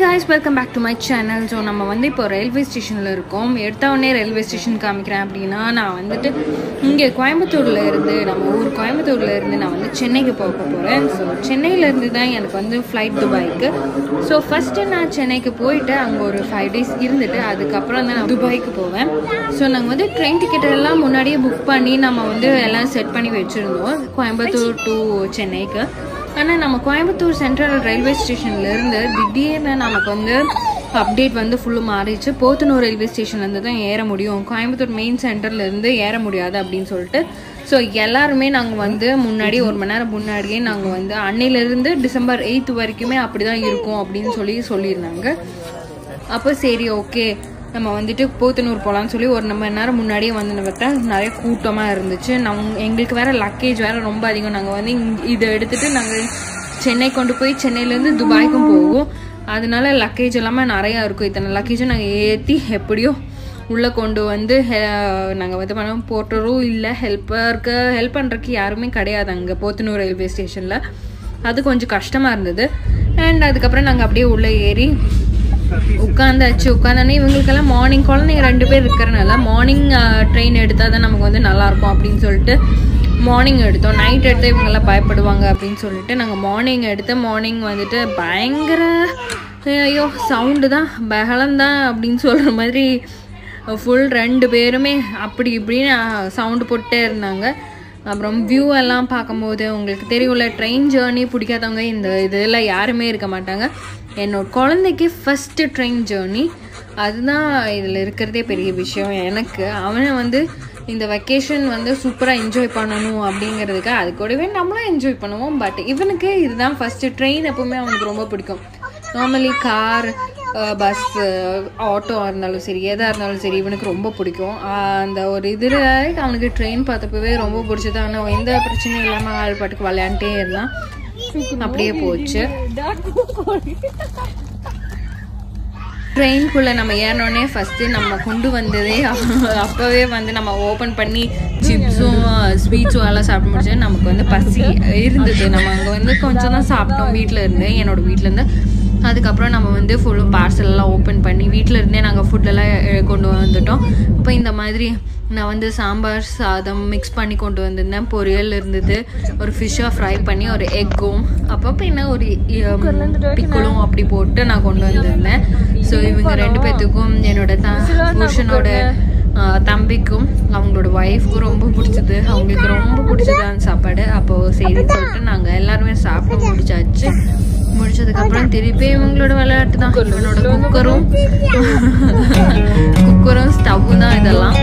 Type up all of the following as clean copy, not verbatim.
guys, welcome back to my channel. So நம்ம வந்து இப்போ ரயில்வே ஸ்டேஷன்ல இருக்கோம். எடுத்த உடனே ரயில்வே ஸ்டேஷன் காமிக்கிறேன் அப்படினா நான் வந்துட்டு இங்க கோயம்புத்தூர்ல இருந்து நம்ம ஊர் கோயம்புத்தூர்ல இருந்து நான் வந்து சென்னைக்கு போக போறேன். சோ சென்னையில இருந்து தான் எனக்கு வந்து ஃளைட் துபாய்க்கு. சோ ஃபர்ஸ்ட் நான் சென்னைக்கு போயிட்டு அங்க ஒரு 5 days இருந்துட்டு அதுக்கு அப்புறம் தான் நான் துபாய்க்கு போவேன். சோ நாங்க வந்து ட்ரெயின் டிக்கெட் எல்லாம் முன்னாடியே புக் பண்ணி நம்ம வந்து எல்லாம் செட் பண்ணி வச்சிருந்தோம் கோயம்புத்தூர் டு சென்னைக்கு. ஆனால் நம்ம கோயம்புத்தூர் சென்ட்ரல் ரயில்வே ஸ்டேஷன்லேருந்து திடீர்னு நமக்கு வந்து அப்டேட் வந்து ஃபுல்லு மாறிடுச்சு. போத்தனூர் ரயில்வே ஸ்டேஷன்லேருந்து தான் ஏற முடியும், கோயம்புத்தூர் மெயின் சென்டர்லேருந்து ஏற முடியாது அப்படின்னு சொல்லிட்டு. ஸோ எல்லாருமே நாங்கள் வந்து முன்னாடி 1 மணி நேரம் முன்னாடியே நாங்கள் வந்து அன்னையிலேருந்து December 8 வரைக்குமே அப்படி தான் இருக்கும் அப்படின்னு சொல்லியிருந்தாங்க. அப்போ சரி ஓகே நம்ம வந்துட்டு போத்தனூர் போகலான்னு சொல்லி 1 மணி நேரம் முன்னாடியே வந்து பார்த்தா நிறைய கூட்டமாக இருந்துச்சு. எங்களுக்கு வேறு லக்கேஜ் வேறு ரொம்ப அதிகம். நாங்கள் வந்து இதை எடுத்துகிட்டு நாங்கள் சென்னை கொண்டு போய் சென்னையிலேருந்து துபாய்க்கும் போவோம். அதனால லக்கேஜ் எல்லாமே நிறையா இருக்கும். இத்தனை லக்கேஜும் நாங்கள் ஏற்றி எப்படியோ உள்ளே கொண்டு வந்து நாங்கள் வந்து பண்ணோம். போர்ட்டரும் இல்லை, ஹெல்ப் பண்ணுறதுக்கு யாருமே கிடையாது அங்கே போத்தனூர் ரயில்வே ஸ்டேஷனில். அது கொஞ்சம் கஷ்டமாக இருந்தது. அண்ட் அதுக்கப்புறம் நாங்கள் அப்படியே உள்ளே ஏறி உட்காந்தானே இவங்களுக்கெல்லாம் மார்னிங் குழந்தைங்க 2 பேர் இருக்கிறனால மார்னிங் ட்ரெயின் எடுத்தால் தான் நமக்கு வந்து நல்லாயிருக்கும் அப்படின்னு சொல்லிட்டு மார்னிங் எடுத்தோம். நைட் எடுத்தால் இவங்கெல்லாம் பயப்படுவாங்க அப்படின்னு சொல்லிட்டு நாங்கள் மார்னிங் எடுத்து மார்னிங் வந்துட்டு பயங்கர ஐயோ சவுண்டு தான் பகலம் தான் அப்படின்னு சொல்கிற மாதிரி ஃபுல் 2 பேருமே அப்படி இப்படின்னு சவுண்டு போட்டே இருந்தாங்க. அப்புறம் வியூ எல்லாம் பார்க்கும்போது உங்களுக்கு தெரியும்ல, ட்ரெயின் ஜேர்னி பிடிக்காதவங்க இந்த இதெல்லாம் யாருமே இருக்க மாட்டாங்க. என்னோட குழந்தைக்கு ஃபஸ்ட்டு ட்ரெயின் ஜேர்னி, அதுதான் இதில் இருக்கிறதே பெரிய விஷயம் எனக்கு. அவனை வந்து இந்த வெக்கேஷன் வந்து சூப்பராக என்ஜாய் பண்ணணும் அப்படிங்கிறதுக்கு அது கூடவே நம்மளும் என்ஜாய் பண்ணுவோம். பட் இவனுக்கு இதுதான் ஃபஸ்ட்டு ட்ரெயின். எப்போவுமே அவனுக்கு ரொம்ப பிடிக்கும். நார்மலி கார், பஸ்ஸு, ஆட்டோ இருந்தாலும் சரி, எதாக இருந்தாலும் சரி இவனுக்கு ரொம்ப பிடிக்கும். அந்த ஒரு இதில் அவனுக்கு ட்ரெயின் பார்த்தப்பவே ரொம்ப பிடிச்சது. ஆனால் எந்த பிரச்சனையும் இல்லாமல் ஆள் பாட்டுக்கு விளையாண்டே இருந்தான். அப்படியே போச்சு. ட்ரெயின்குள்ளே நம்ம ஏறினோடனே ஃபஸ்ட்டு நம்ம கொண்டு வந்ததே அப்போவே வந்து நம்ம ஓப்பன் பண்ணி சிப்ஸும் ஸ்வீட்ஸும் எல்லாம் சாப்பிட முடிச்சு. நமக்கு வந்து பசி இருந்தது. நம்ம அங்கே வந்து கொஞ்சம் தான் சாப்பிட்டோம் வீட்டில் இருந்து, என்னோடய வீட்டிலேருந்து. அதுக்கப்புறம் நம்ம வந்து ஃபுல்லும் பார்சலெல்லாம் ஓப்பன் பண்ணி வீட்டில் இருந்தே நாங்கள் ஃபுட்டெல்லாம் கொண்டு வந்துட்டோம். இப்போ இந்த மாதிரி நான் வந்து சாம்பார் சாதம் மிக்ஸ் பண்ணி கொண்டு வந்திருந்தேன். பொரியல் இருந்தது, ஒரு ஃபிஷ்ஷாக ஃப்ரை பண்ணி ஒரு எக்கும், அப்பப்போ என்ன ஒரு பிக்கலும் அப்படி போட்டு நான் கொண்டு வந்திருந்தேன். ஸோ இவங்க 2 பேர்த்துக்கும் என்னோட புருஷனோட தம்பிக்கும் அவங்களோட ஒய்ஃப்க்கும் ரொம்ப பிடிச்சது. அவங்களுக்கு ரொம்ப பிடிச்சது அந்த சாப்பாடு. அப்போது சரின்னு சொல்லிட்டு நாங்கள் எல்லாருமே சாப்பிட்டு முடிச்சதுக்கப்புறம் திருப்பி இவங்களோட விளையாட்டு தான். இவனோட குக்கரும் ஸ்டவ்வும் தான் இதெல்லாம்.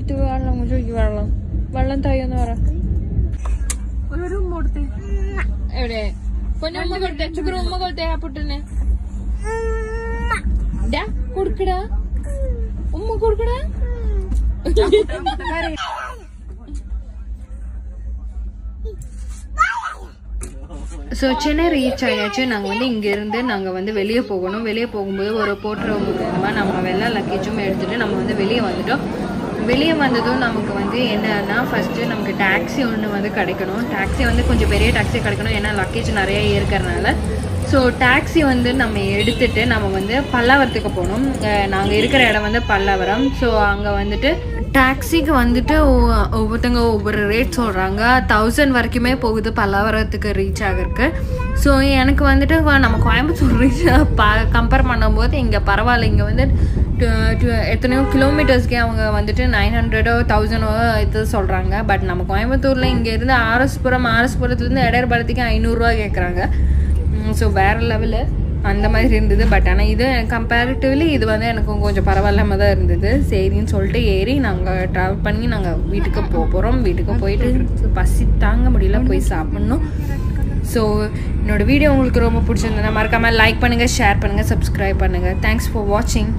എടുത്ത് വെള്ളം ചോദിക്കും വെള്ളം വെള്ളം തായോന്ന് പറ എവിടെ പൊന്നു ഉമ്മ കൊടുത്തേ ചുക്കറ് ഉമ്മ കൊടുത്തേ ആ പുട്ടിന് കൊടുക്കടാ ഉമ്മ കൊടുക്കടാ ஸோ சென்னை ரீச் ஆயாச்சு. நாங்கள் வந்து இங்கேருந்து நாங்கள் வந்து வெளியே போகணும். வெளியே போகும்போது ஒரு போட்டுறவு மூலமாக நம்ம எல்லா லக்கேஜும் எடுத்துகிட்டு நம்ம வந்து வெளியே வந்துட்டோம். வெளியே வந்ததும் நமக்கு வந்து என்னன்னா ஃபஸ்ட்டு நமக்கு டாக்ஸி ஒன்று வந்து கிடைக்கணும். டாக்ஸி வந்து கொஞ்சம் பெரிய டாக்ஸி கிடைக்கணும், ஏன்னா லக்கேஜ் நிறைய இருக்கிறனால. ஸோ டாக்ஸி வந்து நம்ம எடுத்துகிட்டு நம்ம வந்து பல்லாவரத்துக்கு போகணும். நாங்கள் இருக்கிற இடம் வந்து பல்லாவரம். ஸோ அங்கே வந்துட்டு டாக்ஸிக்கு வந்துட்டு ஒவ்வொருத்தங்க ஒவ்வொரு ரேட் சொல்கிறாங்க. 1000 வரைக்குமே போகுது பல்லாவரத்துக்கு ரீச் ஆகிறதுக்கு. ஸோ எனக்கு வந்துட்டு நம்ம கோயம்புத்தூர் ரீச் கம்பேர் பண்ணும்போது இங்கே பரவாயில்ல. இங்கே வந்து எத்தனையோ கிலோமீட்டர்ஸ்க்கே அவங்க வந்துட்டு 900 1000 இது சொல்கிறாங்க. பட் நம்ம கோயம்புத்தூரில் இங்கேருந்து ஆர்எஸ்புரத்துலேருந்து எடையர்பாளையத்துக்கு 500 ரூபா கேட்குறாங்க. ஸோ வேறு லெவலு அந்த மாதிரி இருந்தது. பட் ஆனால் இது கம்பேரிட்டிவ்லி இது வந்து எனக்கு கொஞ்சம் பரவாயில்லாமல் தான் இருந்தது. சரின்னு சொல்லிட்டு ஏறி நாங்கள் ட்ராவல் பண்ணி நாங்கள் வீட்டுக்கு போகிறோம். வீட்டுக்கு போயிட்டு பசி தாங்க முடியல, போய் சாப்பிட்ணும். ஸோ என்னோடய வீடியோ உங்களுக்கு ரொம்ப பிடிச்சிருந்ததுன்னா மறக்காமல் லைக் பண்ணுங்கள், ஷேர் பண்ணுங்கள், சப்ஸ்கிரைப் பண்ணுங்கள். தேங்க்ஸ் ஃபார் வாட்சிங்.